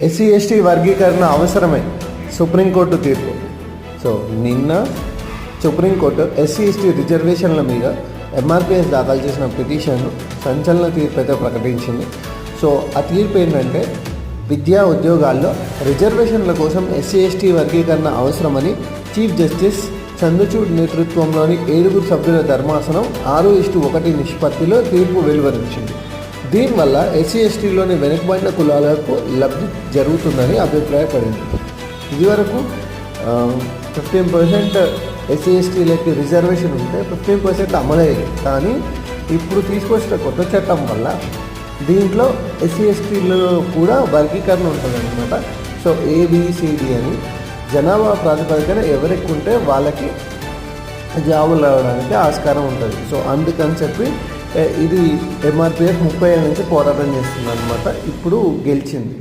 SC ST వర్గీకరణ అవసరమే supreme court తీర్పు. సో నిన్న సుప్రీంకోర్టు ఎస్సీ ఎస్టీ రిజర్వేషన్ల మీద ఎంఆర్పిఎస్ దాఖలు చేసిన పిటిషన్ను సంచలన తీర్పు అయితే ప్రకటించింది. సో ఆ తీర్పు ఏంటంటే విద్యా ఉద్యోగాల్లో రిజర్వేషన్ల కోసం ఎస్సీ ఎస్టీ వర్గీకరణ అవసరమని చీఫ్ జస్టిస్ చంద్రచూడ్ నేతృత్వంలోని 7 సభ్యుల ధర్మాసనం 6:1 నిష్పత్తిలో తీర్పు వెలువరించింది. దీనివల్ల ఎస్సీ ఎస్టీలోని వెనుకబడిన కులాలకు లబ్ధి జరుగుతుందని అభిప్రాయపడింది. ఇదివరకు 15% ఎస్సీ ఎస్టీలకి రిజర్వేషన్ ఉంటే 15% అమలయ్యేది. కానీ ఇప్పుడు తీసుకొచ్చిన కొత్త చట్టం వల్ల దీంట్లో ఎస్సీ ఎస్టీలో కూడా వర్గీకరణ ఉంటుందన్నమాట. సో ఏబిసిడి అని జనాభా ప్రాతిపదికన ఎవరికి ఉంటే వాళ్ళకి జాబులు రావడానికి ఆస్కారం ఉంటుంది. సో అందుకని చెప్పి ఇది ఎంఆర్పిఎస్ 30 ఏళ్ళ నుంచి పోరాటం చేస్తుంది అనమాట. ఇప్పుడు గెలిచింది.